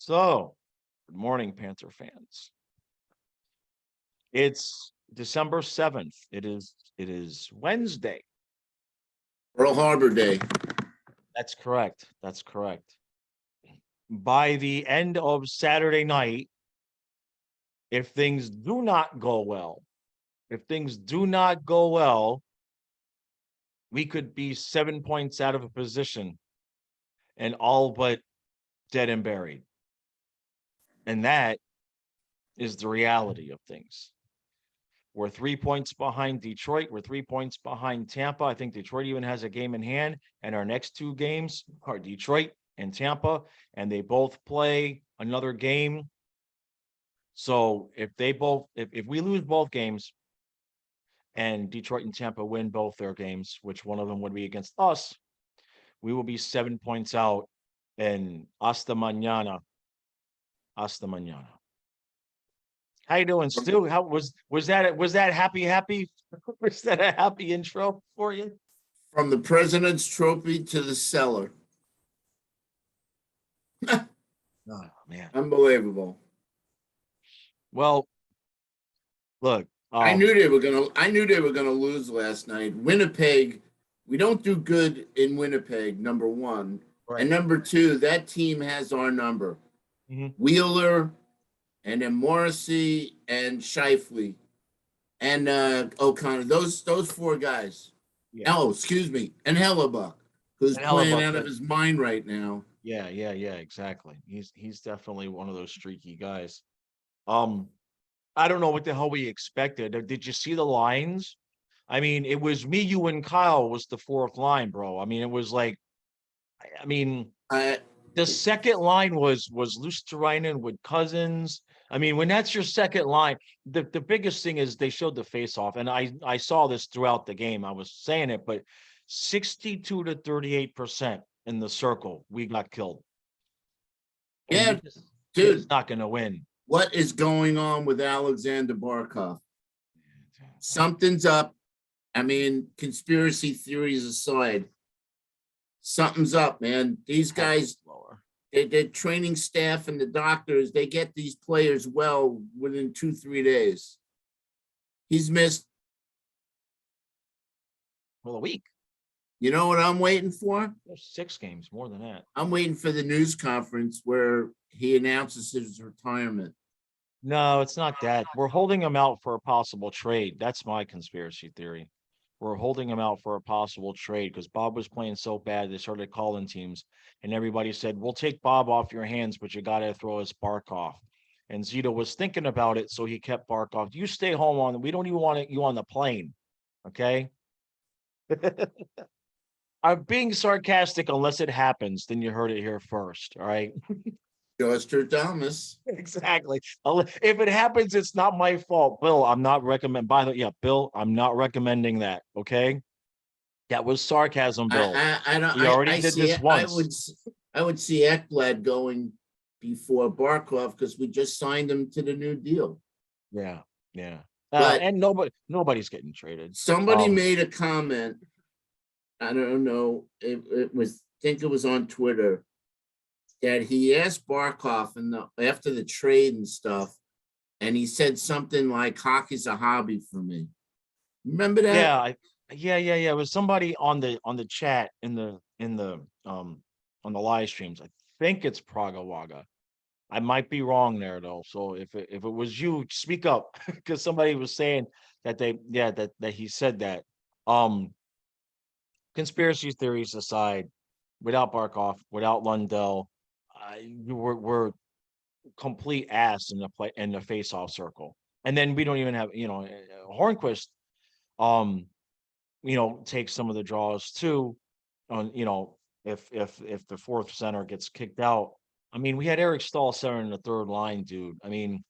So, good morning, Panther fans. It's December 7th. It is Wednesday. Pearl Harbor Day. That's correct. That's correct. By the end of Saturday night, if things do not go well, we could be 7 points out of a position and all but dead and buried. And that is the reality of things. We're 3 points behind Detroit. We're 3 points behind Tampa. I think Detroit even has a game in hand. And our next two games are Detroit and Tampa, and they both play another game. So if we lose both games and Detroit and Tampa win both their games, which one of them would be against us, we will be 7 points out. And hasta mañana. Hasta mañana. How you doing, Stu? How was that happy? Was that a happy intro for you? From the President's Trophy to the cellar. Oh man. Unbelievable. Well, look, I knew they were gonna lose last night. Winnipeg, we don't do good in Winnipeg, number one. right. And number two, that team has our number. Mhm. Wheeler, and then Morrissey and Shifley and O'Connor. Those four guys. Yeah. Oh, excuse me. And Hellebuck, who's And playing Hellebuck, out of his mind right now. Yeah, exactly. He's definitely one of those streaky guys. I don't know what the hell we expected. Did you see the lines? I mean, it was me, you, and Kyle was the fourth line, bro. I mean, it was like, the second line was Luosterainen with Cousins. I mean, when that's your second line, the biggest thing is they showed the face-off, and I saw this throughout the game. I was saying it, but 62 to 38% in the circle, we got killed. And Yeah, dude, it's not going to win. What is going on with Alexander Barkov? Something's up. I mean, conspiracy theories aside, something's up, man. These guys, their training staff and the doctors, they get these players well within 2-3 days. He's missed a week. You know what I'm waiting for? There's 6 games, more than that. I'm waiting for the news conference where he announces his retirement. No, it's not that. We're holding him out for a possible trade. That's my conspiracy theory. We're holding him out for a possible trade because Bob was playing so bad. They started calling teams, and everybody said, "We'll take Bob off your hands, but you got to throw his Barkov." And Zito was thinking about it, so he kept Barkov. You stay home we don't even want you on the plane, okay? I'm being sarcastic unless it happens, then you heard it here first, all right? Nostradamus. Exactly. If it happens, it's not my fault. Bill, I'm not Bill, I'm not recommending that, okay? That was sarcasm, Bill. I don't. We already did this once. I would see Ekblad going before Barkov because we just signed him to the new deal. Yeah. But and nobody's getting traded. Somebody made a comment. I don't know. It was on Twitter that he asked Barkov after the trade and stuff, and he said something like, "Hockey's a hobby for me." Remember that? Yeah. It was somebody on the chat on the live streams. I think it's Praga Waga. I might be wrong there though. So if it was you, speak up because somebody was saying that that he said that. Conspiracy theories aside, without Barkov, without Lundell, we're complete ass in the face-off circle. And then we don't even have, Hornquist, takes some of the draws too. On if the fourth center gets kicked out, I mean, we had Eric Stahl center in the third line, dude. I mean,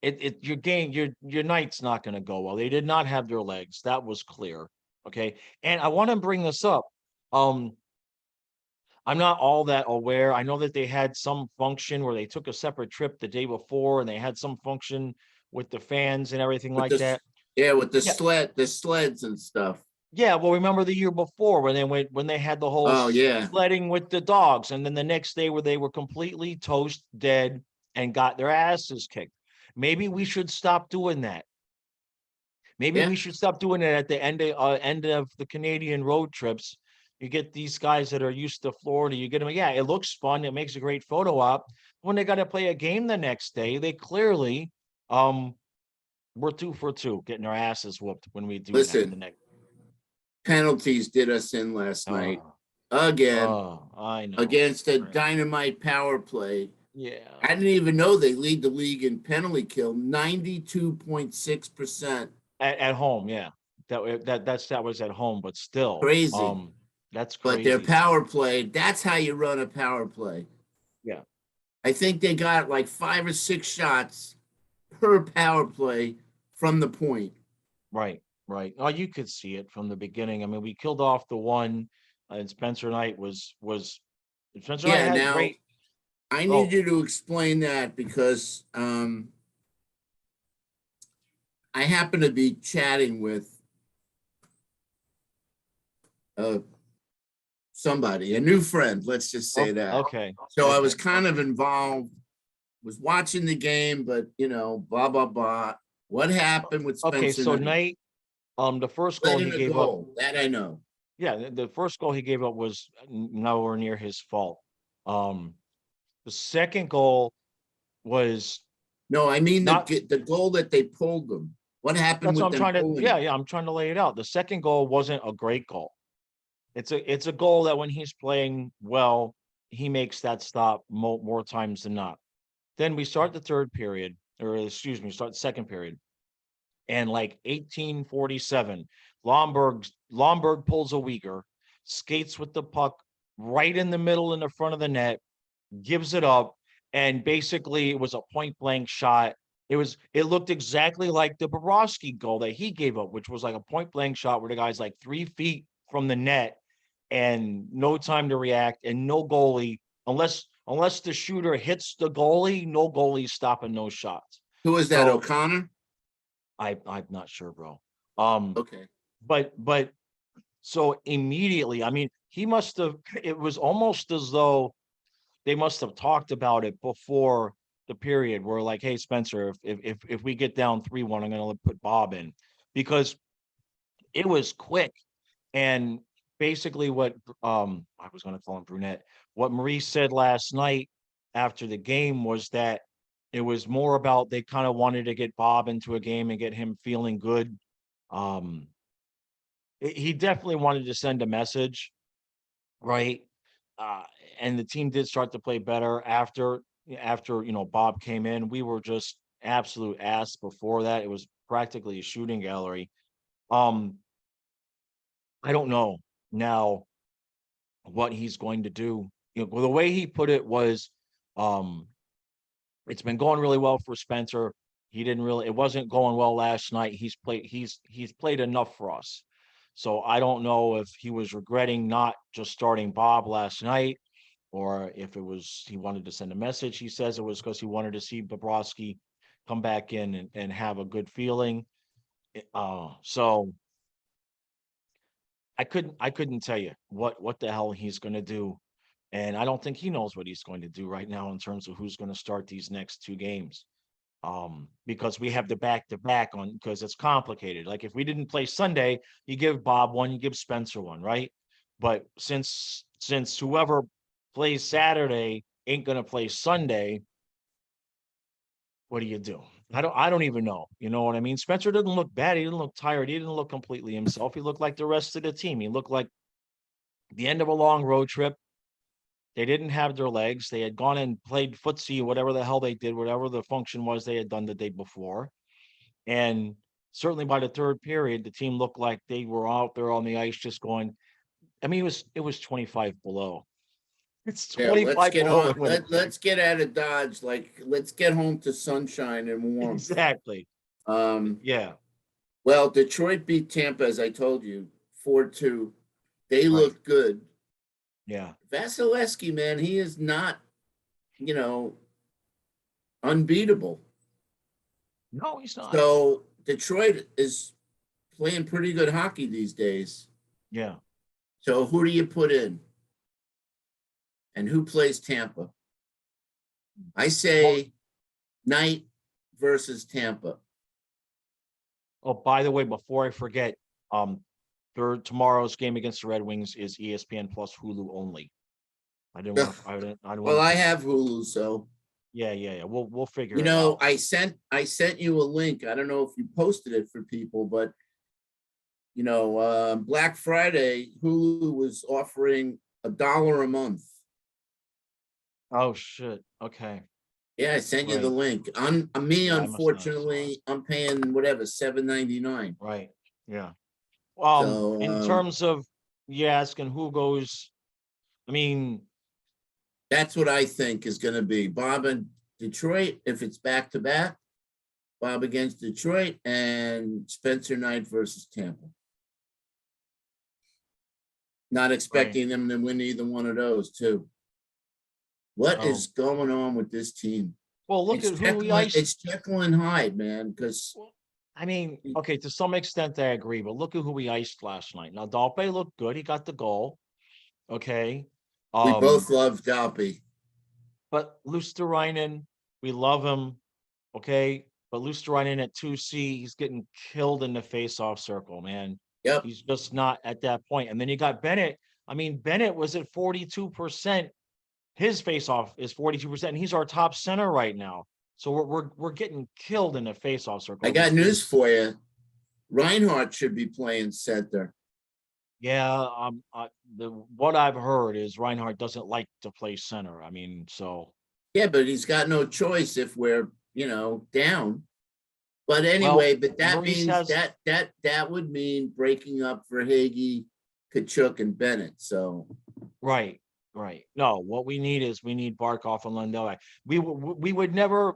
your night's not going to go well. They did not have their legs. That was clear. Okay, and I want to bring this up. I'm not all that aware. I know that they had some function where they took a separate trip the day before, and they had some function with the fans and everything like that. Yeah, with the sleds and stuff. Yeah, well, remember the year before when they had the whole Oh, yeah. sledding with the dogs, and then the next day where they were completely toast dead and got their asses kicked. Maybe we should stop doing that. Maybe Yeah. we should stop doing it at the end of the Canadian road trips. You get these guys that are used to Florida, you get them, yeah, it looks fun, it makes a great photo op. When they got to play a game the next day, they clearly we're 2 for 2, getting our asses whooped when we do that the Listen, next. penalties did us in last night. Oh, Again, oh, I know. against a Right. dynamite power play. Yeah. I didn't even know they lead the league in penalty kill, 92.6%. At home, yeah. That was at home, but still, Crazy. that's But their crazy. power play, that's how you run a power play. Yeah. I think they got like 5 or 6 shots per power play from the point. Right, right. Oh, you could see it from the beginning. I mean, we killed off the one, and Spencer Knight was Spencer Knight Yeah, had now great. I need Oh, you to explain that because I happen to be chatting with uh, somebody, a new friend, let's just say that. okay, So I was okay, kind of involved, was watching the game, but blah, blah, blah. What happened with okay. Spencer So Knight? Knight, the first goal Led he in a gave up, goal, that I know. yeah, the first goal he gave up was nowhere near his fault. Um, the second goal was No, I mean not. the goal that they pulled them. What happened That's what with I'm them trying to. pulling Yeah, them? yeah. I'm trying to lay it out. The second goal wasn't a great goal. It's a goal that when he's playing well, he makes that stop more times than not. Then we start the third period, or excuse me, start the second period, and like 1847, Lomberg pulls a Uyghur, skates with the puck right in the middle in the front of the net, gives it up, and basically it was a point blank shot. It looked exactly like the Bobrovsky goal that he gave up, which was like a point blank shot where the guy's like 3 feet from the net and no time to react and no goalie unless the shooter hits the goalie, no goalie stopping those shots. Who was that, So O'Connor? I'm not sure, bro. Um, Okay. but so immediately, I mean, he must have. It was almost as though they must have talked about it before the period. Where like, hey Spencer, if we get down 3-1, I'm going to put Bob in because it was quick. And basically, what I was going to call him Brunette. What Maurice said last night after the game was that it was more about they kind of wanted to get Bob into a game and get him feeling good. Um, he definitely wanted to send a message, right? Uh, and the team did start to play better after Bob came in. We were just absolute ass before that. It was practically a shooting gallery. Um, I don't know now what he's going to do. The way he put it was, um, it's been going really well for Spencer. It wasn't going well last night. He's played enough for us. So I don't know if he was regretting not just starting Bob last night or if it was he wanted to send a message. He says it was because he wanted to see Bobrovsky come back in and have a good feeling. So I couldn't tell you what the hell he's going to do, and I don't think he knows what he's going to do right now in terms of who's going to start these next 2 games. Because we have the back to back on because it's complicated. Like if we didn't play Sunday, you give Bob one, you give Spencer one, right? But since whoever plays Saturday ain't gonna play Sunday, what do you do? I don't even know. You know what I mean? Spencer didn't look bad. He didn't look tired. He didn't look completely himself. He looked like the rest of the team. He looked like the end of a long road trip. They didn't have their legs. They had gone and played footsie, whatever the hell they did, whatever the function was they had done the day before. And certainly by the third period, the team looked like they were out there on the ice just going. I mean, it was 25 below. It's Yeah, let's 25 get below on. when it Let's get out of Dodge. Like, let's get home to sunshine and warmth. exactly. Um, Yeah, well, Detroit beat Tampa, as I told you, 4-2. They right. looked good. Yeah. Vasilevsky, man, he is not, you know, unbeatable. No, he's not. So Detroit is playing pretty good hockey these days. Yeah. So who do you put in? And who plays Tampa? I say Knight versus Tampa. Oh, by the way, before I forget, tomorrow's game against the Red Wings is ESPN plus Hulu only. I didn't want to. I didn't Well, want I to. have Hulu, so Yeah. We'll figure you it know, out. I sent you a link. I don't know if you posted it for people, but you know, Black Friday, Hulu was offering $1 a month. Oh shit. Okay. Yeah, I sent you the Right. link. On me, Yeah, I must not have saw it. unfortunately, I'm paying whatever, $7.99. Right. Yeah. So In terms of you asking who goes, I mean, that's what I think is going to be Bob and Detroit. If it's back to back, Bob against Detroit and Spencer Knight versus Tampa. Not right. expecting them to win either one of those, too. What is Oh, going on with this team? well, look It's at who we Jekyll, iced. it's Jekyll and Hyde, man. Because I mean, okay, to some extent I agree, but look at who we iced last night. Now, Dalpe looked good. He got the goal. Okay. we Um, both love Dalpe. but Luosterainen, we love him. Okay. But Luosterainen at 2C, he's getting killed in the face-off circle, man. Yep. He's just not at that point. And then you got Bennett. I mean, Bennett was at 42%. His face-off is 42%. And he's our top center right now. So we're getting killed in the face-off circle. I got news for you. Reinhardt should be playing center. Yeah, what I've heard is Reinhardt doesn't like to play center. I mean, so Yeah, but he's got no choice if we're, you know, down. But well, anyway, but that Maurice means has that would mean breaking up for Hagee, Kachuk, and Bennett. So right. No, what we need is we need Barkov and Lundell. We would never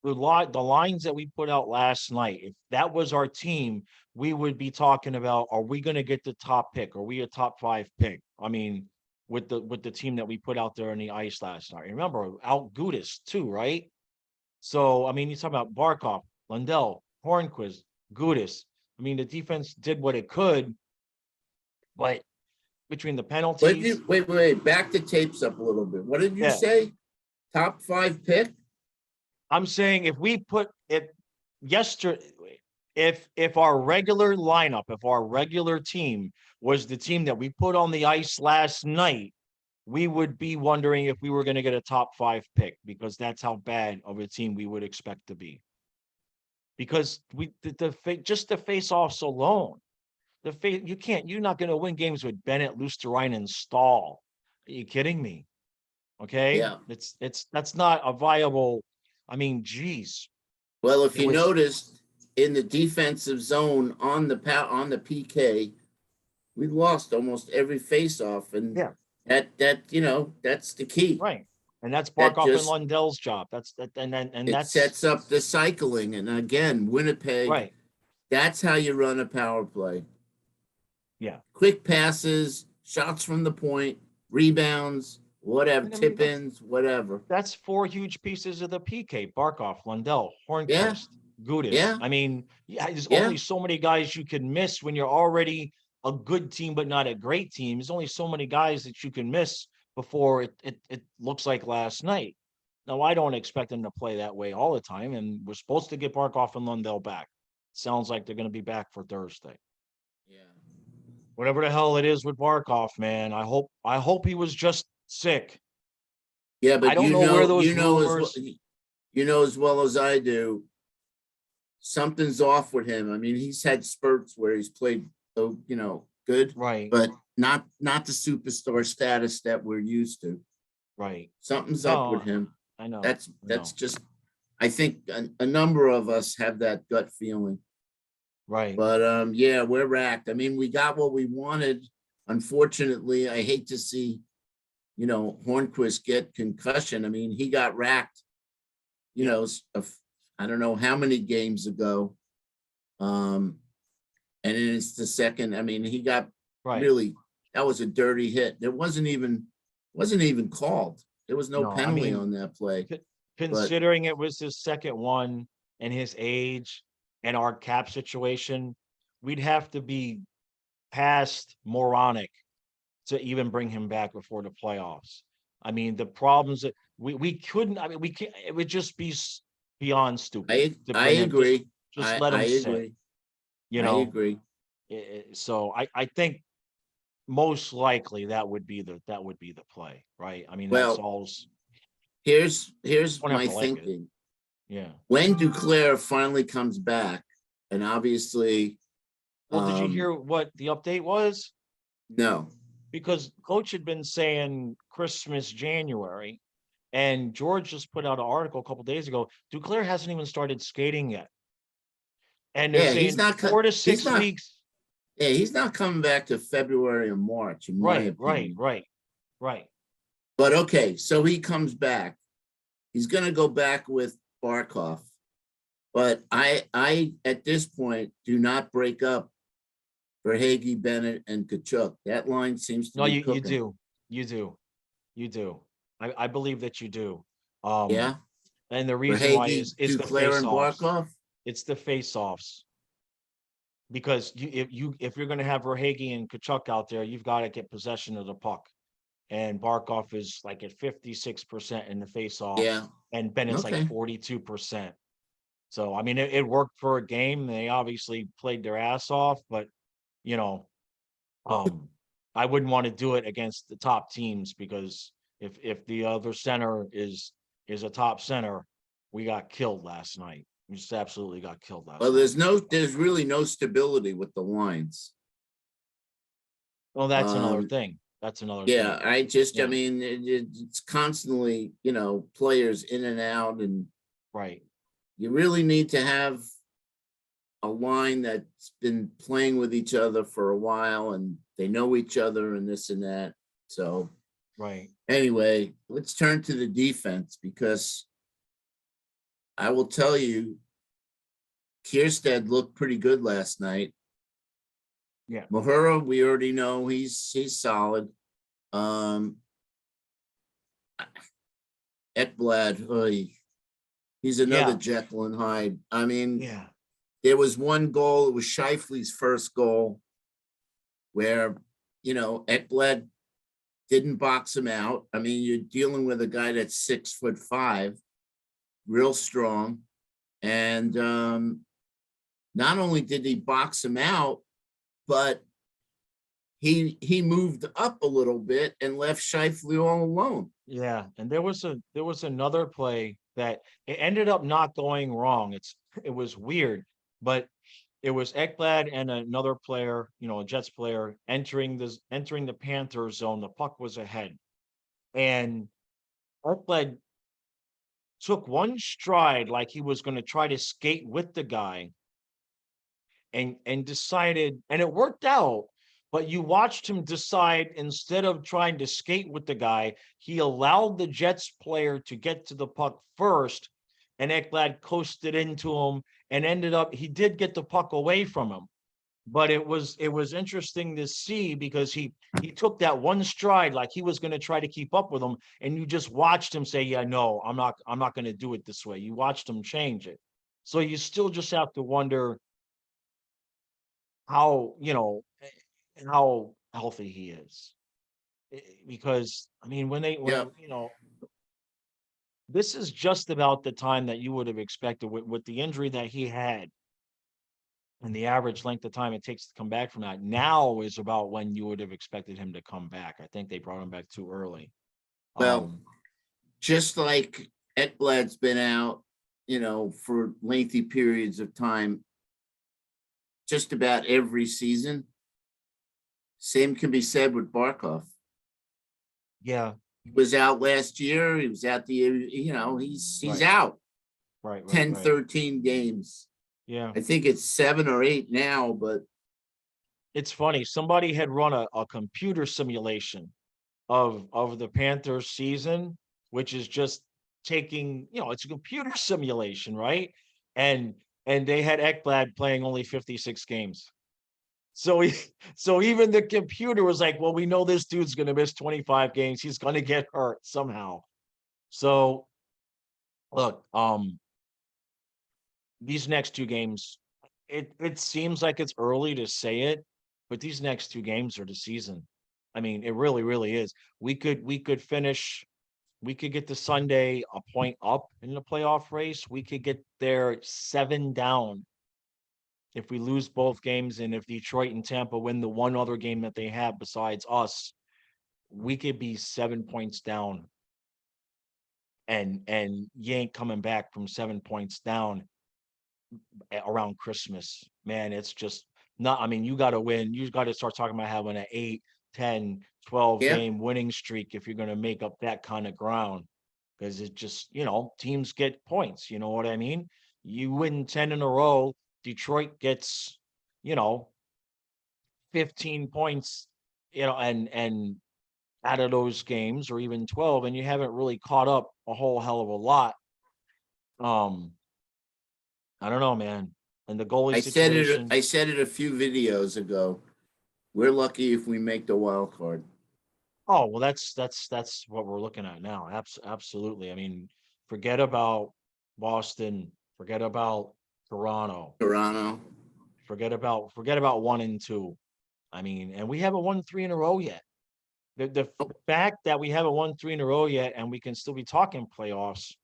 rely the lines that we put out last night. If that was our team, we would be talking about, are we going to get the top pick? Are we a top 5 pick? I mean, with the team that we put out there on the ice last night. Remember, out Gudis too, right? So I mean, you talk about Barkov, Lundell, Hornquist, Gudis. I mean, the defense did what it could, but between the penalties, wait, back the tapes up a little bit. What did you yeah, say? Top 5 pick? I'm saying if we put it yesterday, if our regular lineup, if our regular team was the team that we put on the ice last night, we would be wondering if we were going to get a top 5 pick, because that's how bad of a team we would expect to be. Because just the face-offs alone, you're not going to win games with Bennett, Lusterine, and Stahl. Are you kidding me? Okay, Yeah. that's not a viable. I mean, geez, Well, if it you was noticed in the defensive zone on the PK, we lost almost every faceoff, and yeah, that you know that's the key. right, and that's That Barkov and just Lundell's job. That's that, and it that's sets up the cycling. And again, Winnipeg, right. that's how you run a power play. Yeah, Quick passes, shots from the point, rebounds, whatever, and I mean tip-ins, whatever. that's 4 huge pieces of the PK: Barkov, Lundell, Yeah, Hornquist, Gudis. yeah, I mean, yeah, there's yeah. only so many guys you can miss when you're already a good team but not a great team. There's only so many guys that you can miss before it looks like last night. Now, I don't expect them to play that way all the time, and we're supposed to get Barkov and Lundell back. Sounds like they're going to be back for Thursday. Yeah. Whatever the hell it is with Barkov, man, I hope he was just sick. Yeah, I but don't know where those rumors. you know as well as I do, something's off with him. I mean, he's had spurts where he's played, you know, good, Right, but not the superstar status that we're used to. right. Something's up with No, him. I know. I That's know. just. I think a number of us have that gut feeling. Right. But yeah, we're racked. I mean, we got what we wanted. Unfortunately, I hate to see, you know, Hornquist get concussion. I mean, he got racked, you know, I don't know how many games ago. And then it's the second. I mean, he got Right. really, that was a dirty hit. There wasn't even called. There was no No, I penalty mean, on that play. But considering it was his second one and his age, and our cap situation, we'd have to be past moronic to even bring him back before the playoffs. I mean, the problems that we couldn't. I mean, we can't. It would just be beyond stupid to I bring him. agree. Just let I him sit. agree. You I know. agree. So I think most likely that would be the play, right? I mean, that's Well, all. here's Don't have my to like it. thinking. Yeah. When Duclair finally comes back, and obviously, Well, did you hear what the update was? no. Because coach had been saying Christmas, January, and George just put out an article a couple days ago. Duclair hasn't even started skating yet, and they're Yeah, saying four to he's six not weeks. yeah, he's not coming back to February or March, in my opinion. Right. But okay, so he comes back. He's gonna go back with Barkov. But I at this point do not break up Verhage, Bennett, and Kachuk. That line seems to No, be you cooking. do, you do, you do. I believe that you do. Yeah, And the reason why Verhage, is the Duclair, and face-offs. Barkov. It's the face-offs. Because if you're going to have Verhage and Kachuk out there, you've got to get possession of the puck. And Barkov is like at 56% in the face-offs, Yeah. and Bennett's like Okay. 42%. So I mean, it worked for a game. They obviously played their ass off, but you know, I wouldn't want to do it against the top teams because if the other center is a top center, we got killed last night. We just absolutely got killed last Well, night. there's really no stability with the lines. Well, that's another thing. That's another thing. Yeah, I Yeah. mean, it's constantly, players in and out, and Right. you really need to have a line that's been playing with each other for a while and they know each other and this and that. So Right. anyway, let's turn to the defense, because I will tell you, Kierstead looked pretty good last night. Yeah. Mahura, we already know he's solid. Ekblad, he's another Yeah. Jekyll and Hyde. I mean, Yeah. there was one goal, it was Scheifele's first goal, where, Ekblad didn't box him out. I mean, you're dealing with a guy that's 6'5", real strong. And not only did he box him out, but he moved up a little bit and left Scheifele all alone. Yeah. And there was another play that it ended up not going wrong. It was weird, but it was Ekblad and another player, a Jets player entering the Panther zone. The puck was ahead. And Ekblad took one stride like he was going to try to skate with the guy and decided, and it worked out, but you watched him decide, instead of trying to skate with the guy, he allowed the Jets player to get to the puck first, and Ekblad coasted into him and he did get the puck away from him. But it was interesting to see, because he took that one stride like he was going to try to keep up with him, and you just watched him say, yeah, no, I'm not going to do it this way. You watched him change it. So you still just have to wonder how how healthy he is. Because I mean, Yeah. this is just about the time that you would have expected with the injury that he had, and the average length of time it takes to come back from that. Now is about when you would have expected him to come back. I think they brought him back too early. Well, just like Ekblad's been out, for lengthy periods of time, just about every season. Same can be said with Barkov. Yeah. He was out last year. He was out he's Right. out. Right. 10, 13 games. Yeah. I think it's 7 or 8 now, but It's funny. Somebody had run a computer simulation of the Panthers season, which is just taking, it's a computer simulation, right? And they had Ekblad playing only 56 games. So so even the computer was like, well, we know this dude's going to miss 25 games. He's going to get hurt somehow. So look, these next two games it seems like it's early to say it, but these next 2 games are the season. I mean, it really, really is. We could finish, we could get to Sunday a point up in the playoff race. We could get there 7 down if we lose both games, and if Detroit and Tampa win the one other game that they have besides us, we could be 7 points down. And you ain't coming back from 7 points down around Christmas. Man, it's just not, I mean, you got to win. You got to start talking about having an 8, 10, 12 Yeah, game winning streak if you're going to make up that kind of ground. Because it just, teams get points. You know what I mean? You win 10 in a row, Detroit gets, you know, 15 points, and out of those games, or even 12, and you haven't really caught up a whole hell of a lot. Um, I don't know, man. And the goalie situation. I said it a few videos ago. We're lucky if we make the wild card. Oh, well, that's what we're looking at now. Absolutely. I mean, forget about Boston, forget about Toronto, Toronto. forget about 1 and 2. I mean, and we haven't won 3 in a row yet. The fact that we haven't won 3 in a row yet, and we can still be talking playoffs,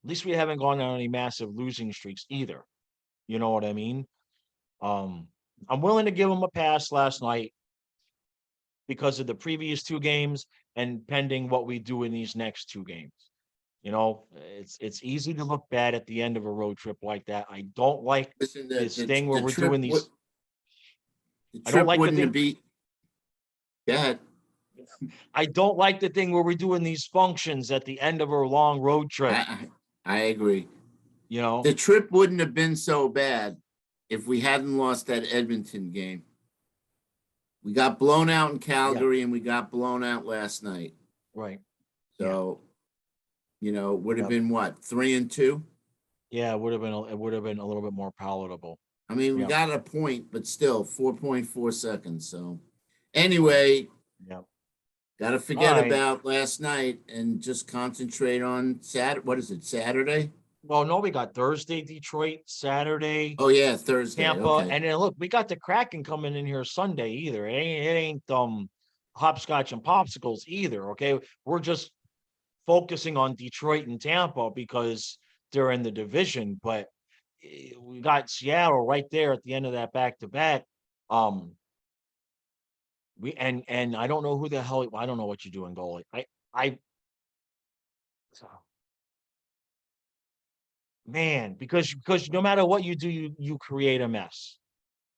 at least we haven't gone on any massive losing streaks either. You know what I mean? Um, I'm willing to give them a pass last night because of the previous 2 games and pending what we do in these next 2 games. It's easy to look bad at the end of a road trip like that. I don't like Listen, this thing where the we're trip doing these. the I don't trip like the wouldn't have thing. be. Yeah, I don't like the thing where we're doing these functions at the end of a long road trip. I agree. You know, The trip wouldn't have been so bad if we hadn't lost that Edmonton game. We got blown out in yeah, Calgary and we got blown out last night. right, yeah, So, would have yeah, been what, 3-2? yeah. It would have been a little bit more palatable. I mean, we Yeah, got a point, but still 4.4 seconds. So, anyway, yeah. got to All forget right. about last night and just concentrate on Saturday. What is it, Saturday? Well, no, we got Thursday, Detroit, Saturday, Oh, yeah, Thursday. Tampa, Okay. and then look, we got the Kraken coming in here Sunday either. It ain't hopscotch and popsicles either. Okay, we're just focusing on Detroit and Tampa because they're in the division, but we got Seattle right there at the end of that back to back. Um, and I don't know who the hell. I don't know what you're doing, goalie. I so, man, because no matter what you do, you create a mess.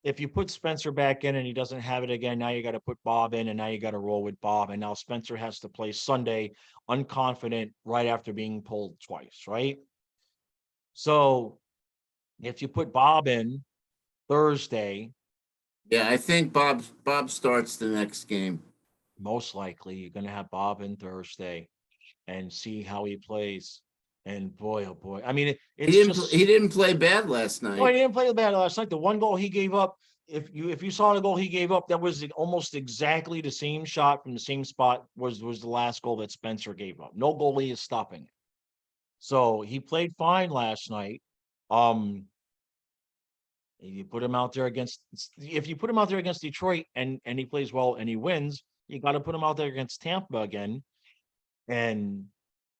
If you put Spencer back in and he doesn't have it again, now you got to put Bob in, and now you got to roll with Bob. And now Spencer has to play Sunday unconfident right after being pulled twice, right? So if you put Bob in Thursday, Yeah, I think Bob starts the next game. most likely you're going to have Bob in Thursday and see how he plays. And boy, oh boy, I mean, it's He just, didn't play bad last no, he night. didn't play bad last night. The one goal he gave up, if you saw the goal he gave up, that was almost exactly the same shot from the same spot was the last goal that Spencer gave up. No goalie is stopping it. So he played fine last night. Um, you put him out there against, if you put him out there against Detroit and he plays well and he wins, you got to put him out there against Tampa again, and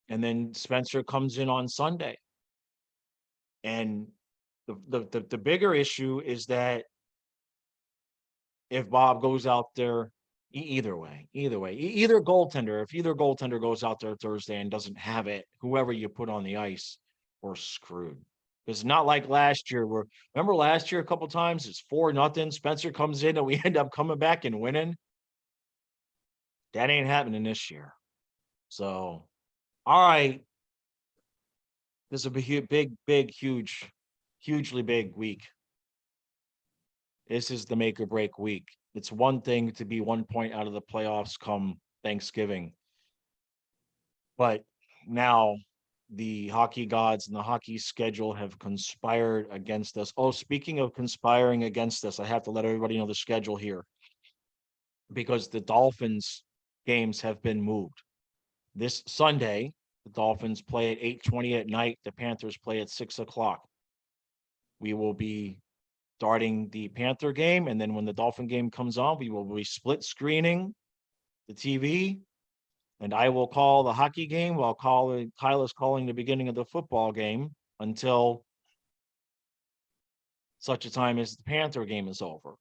then Spencer comes in on Sunday. And the bigger issue is that if Bob goes out there, either way, either goaltender, if either goaltender goes out there Thursday and doesn't have it, whoever you put on the ice, we're screwed. It's not like last year where, remember last year a couple times it's 4-0. Spencer comes in and we end up coming back and winning. That ain't happening this year. So, all right, this will be big, huge, hugely big week. This is the make or break week. It's one thing to be 1 point out of the playoffs come Thanksgiving, but now the hockey gods and the hockey schedule have conspired against us. Oh, speaking of conspiring against us, I have to let everybody know the schedule here because the Dolphins games have been moved. This Sunday, the Dolphins play at 8:20 at night. The Panthers play at 6 o'clock. we will be starting the Panther game. And then when the Dolphin game comes on, we will be split screening the TV. And I will call the hockey game while Kyle is calling the beginning of the football game until such a time as the Panther game is over.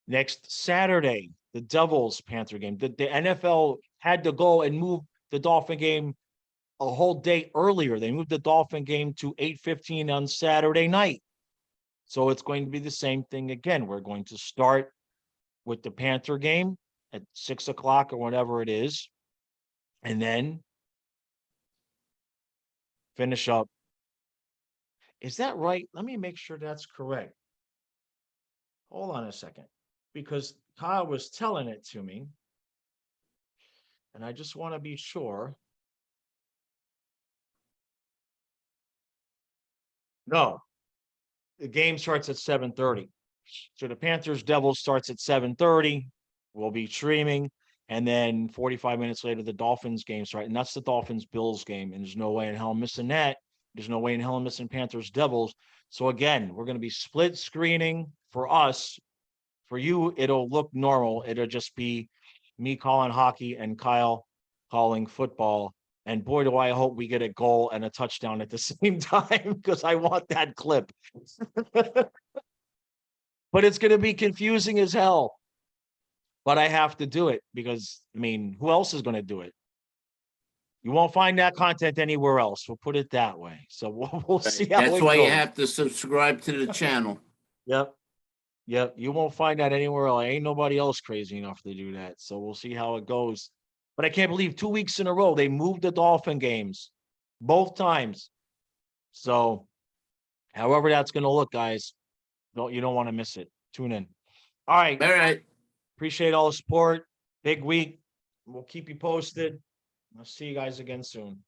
Next Saturday, the Devils Panther game. The NFL had to go and move the Dolphin game a whole day earlier. They moved the Dolphin game to 8:15 on Saturday night. So it's going to be the same thing again. We're going to start with the Panther game at 6 o'clock or whatever it is, and then finish up. Is that right? Let me make sure that's correct. Hold on a second, because Kyle was telling it to me, and I just want to be sure. No, the game starts at 7:30. So the Panthers Devils starts at 7:30. We'll be streaming. And then 45 minutes later, the Dolphins game starts. And that's the Dolphins Bills game. And there's no way in hell I'm missing that. There's no way in hell I'm missing Panthers Devils. So again, we're going to be split screening for us. For you, it'll look normal. It'll just be me calling hockey and Kyle calling football. And boy, do I hope we get a goal and a touchdown at the same time, because I want that clip. But it's going to be confusing as hell. But I have to do it because, I mean, who else is going to do it? You won't find that content anywhere else. We'll put it that way. So we'll see how That's it why you goes. have to subscribe to the channel. Yep. Yep. You won't find that anywhere else. Ain't nobody else crazy enough to do that. So we'll see how it goes. But I can't believe 2 weeks in a row they moved the Dolphin games both times. So however that's going to look, guys, you don't want to miss it. Tune in. All right. All right. Appreciate all the support. Big week. We'll keep you posted. I'll see you guys again soon.